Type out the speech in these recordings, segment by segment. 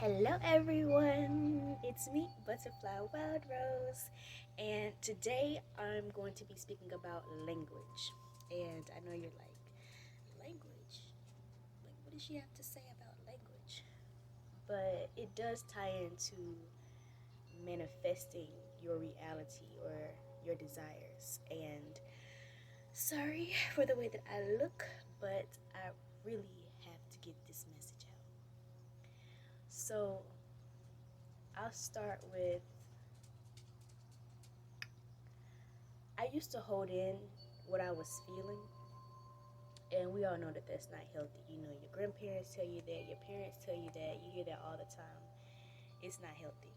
Hello, everyone. It's me, Butterfly Wild Rose, and today I'm going to be speaking about language. And I know you're like, language? Like, what does she have to say about language? But it does tie into manifesting your reality or your desires. And sorry for the way that I look, but I really have to get this message out. So, I'll start with I used to hold in what I was feeling, and we all know that that's not healthy. You know, your grandparents tell you that, your parents tell you that, you hear that all the time. It's not healthy.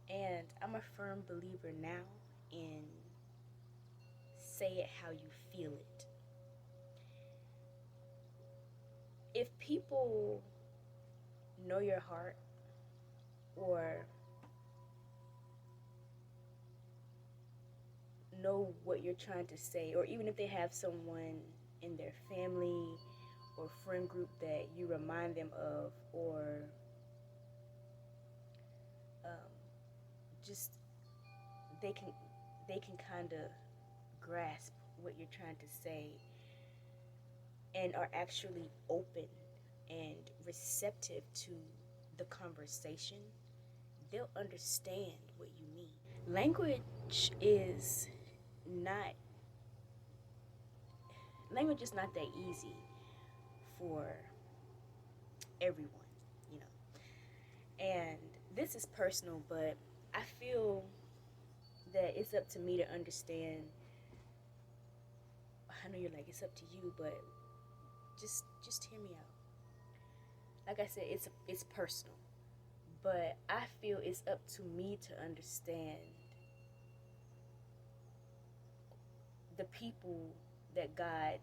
And I'm a firm believer now in say it how you feel it. If people know your heart or know what you're trying to say, or even if they have someone in their family or friend group that you remind them of, or um, just they can kind of grasp what you're trying to say and are actually open and receptive to the conversation, they'll understand what you mean. Language is not language is not that easy for everyone, you know. And this is personal, but I feel that it's up to me to understand. I know you're like it's up to you, but just hear me out. Like I said, it's personal, but I feel it's up to me to understand the people that God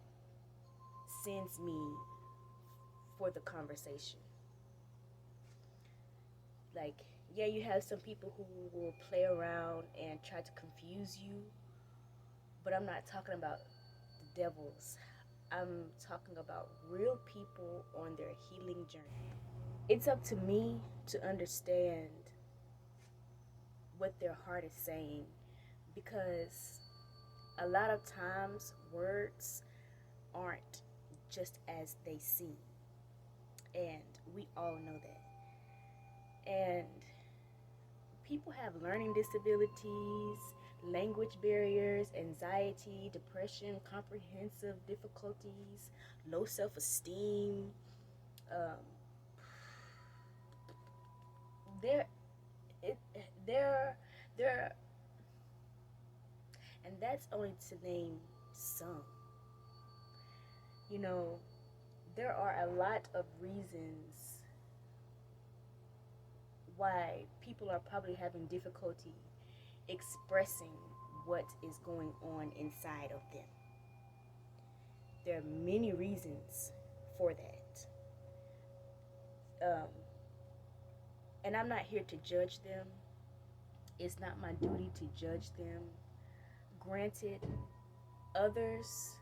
sends me for the conversation. Like, yeah, you have some people who will play around and try to confuse you, but I'm not talking about the devils. I'm talking about real people on their healing journey. It's up to me to understand what their heart is saying because a lot of times words aren't just as they seem, and we all know that. And people have learning disabilities, language barriers, anxiety, depression, comprehensive difficulties, low self-esteem. um, there it there there and that's only to name some. You know, there are a lot of reasons why people are probably having difficulty expressing what is going on inside of them. There are many reasons for that. Um, and I'm not here to judge them. It's not my duty to judge them. Granted, others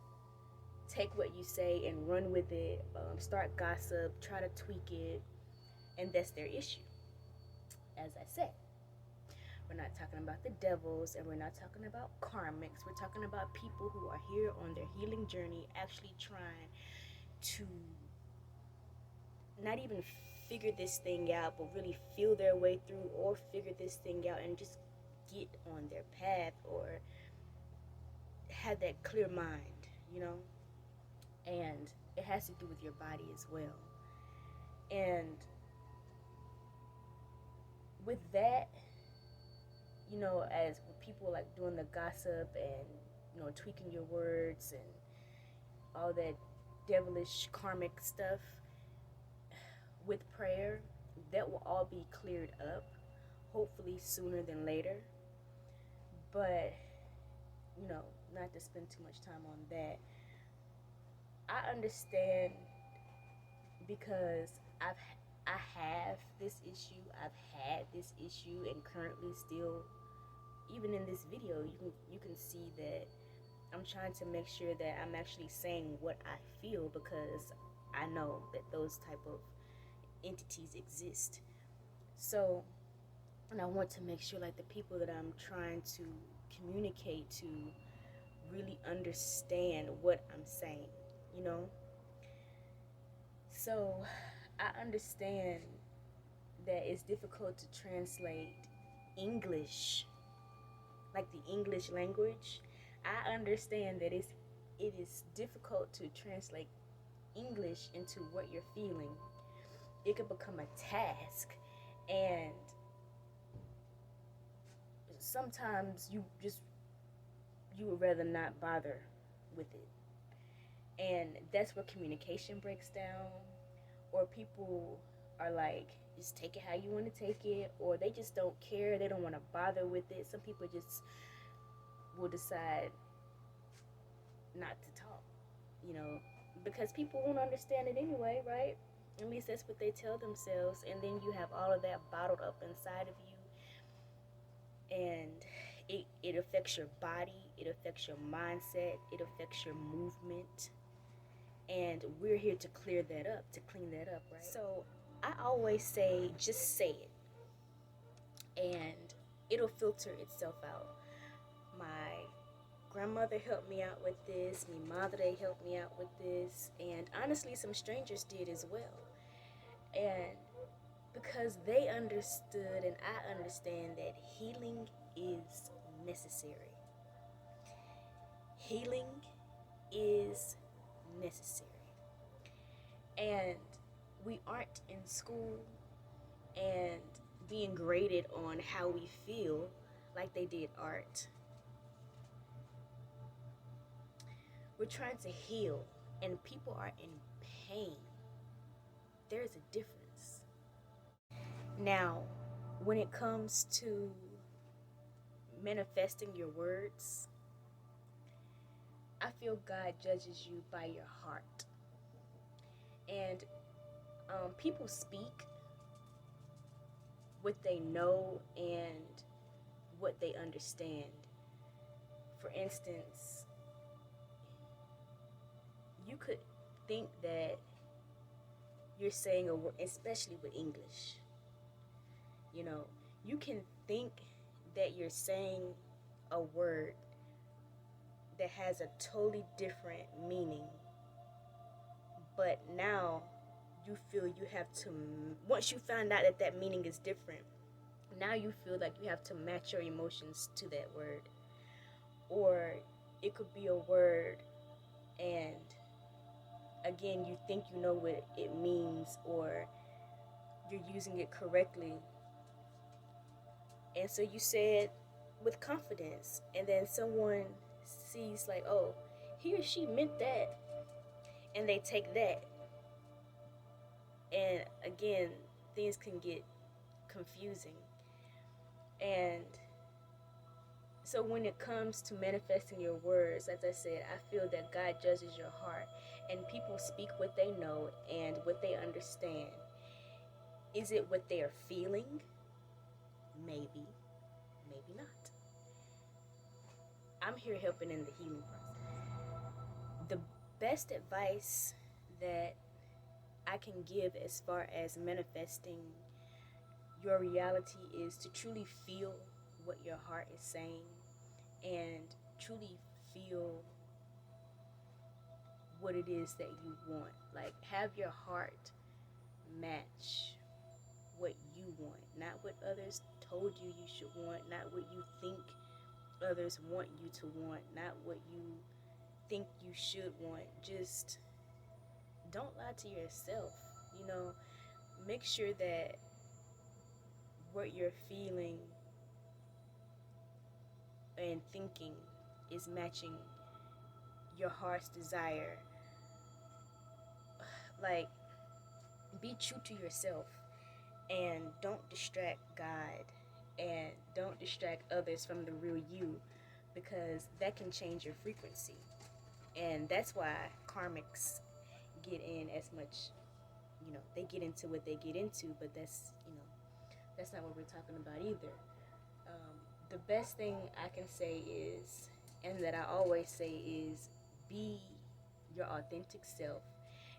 take what you say and run with it, start gossip, try to tweak it, and that's their issue. As I said, we're not talking about the devils and we're not talking about karmics. We're talking about people who are here on their healing journey actually trying to not even figure this thing out, but really feel their way through or figure this thing out and just get on their path or have that clear mind, you know? And it has to do with your body as well. And with that, you know, as people like doing the gossip and, you know, tweaking your words and all that devilish karmic stuff, with prayer, that will all be cleared up, hopefully sooner than later. But, you know, not to spend too much time on that. I understand because I have this issue. I've had this issue and currently still, even in this video, you can see that I'm trying to make sure that I'm actually saying what I feel because I know that those type of entities exist. So, and I want to make sure like the people that I'm trying to communicate to really understand what I'm saying, you know? So, I understand that it's difficult to translate English, like the English language. I understand that it is difficult to translate English into what you're feeling. It could become a task, and sometimes you would rather not bother with it. And that's where communication breaks down, or people are like, just take it how you want to take it, or they just don't care, they don't want to bother with it. Some people just will decide not to talk, you know, because people won't understand it anyway, right? At least that's what they tell themselves. And then you have all of that bottled up inside of you, and it affects your body, it affects your mindset, it affects your movement. And we're here to clear that up, to clean that up, right? So I always say, just say it, and it'll filter itself out. My grandmother helped me out with this, my madre helped me out with this, and honestly, some strangers did as well. And because they understood, and I understand that healing is necessary. Healing is necessary. And we aren't in school and being graded on how we feel like they did art. We're trying to heal, and people are in pain. There's a difference. Now, when it comes to manifesting your words, I feel God judges you by your heart. And people speak what they know and what they understand. For instance, you could think that you're saying a word, especially with English. You know, you can think that you're saying a word that has a totally different meaning, but now you feel you have to, once you find out that that meaning is different, now you feel like you have to match your emotions to that word. Or it could be a word, and again, you think you know what it means, or you're using it correctly, and so you say it with confidence, and then someone sees like, oh, he or she meant that, and they take that, and again, things can get confusing. And so when it comes to manifesting your words, as I said, I feel that God judges your heart, and people speak what they know and what they understand. Is it what they are feeling? Maybe, maybe not. I'm here helping in the healing process. The best advice that I can give as far as manifesting your reality is to truly feel what your heart is saying, and truly feel what it is that you want. Like, have your heart match what you want, not what others told you you should want, not what you think others want you to want, not what you think you should want. Just don't lie to yourself. You know, make sure that what you're feeling and thinking is matching your heart's desire. Like, be true to yourself, and don't distract God, and don't distract others from the real you, because that can change your frequency. And that's why karmics get in as much, they get into what they get into, but that's not what we're talking about either. The best thing I can say is, and that I always say is, be your authentic self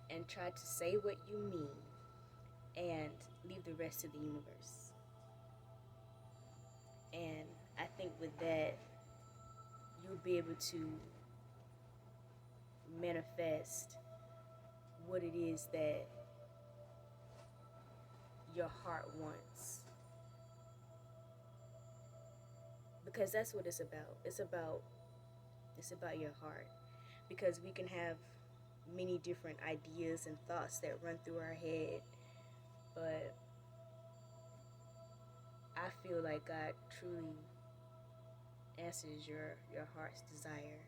and try to say what you mean, and leave the rest to the universe. And I think with that, you'll be able to manifest what it is that your heart wants. Because that's what it's about. It's about your heart. Because we can have many different ideas and thoughts that run through our head, but I feel like God truly answers your heart's desire.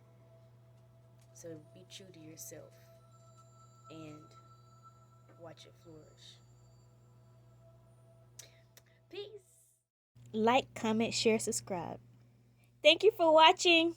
So be true to yourself and watch it flourish. Peace. Like, comment, share, subscribe. Thank you for watching.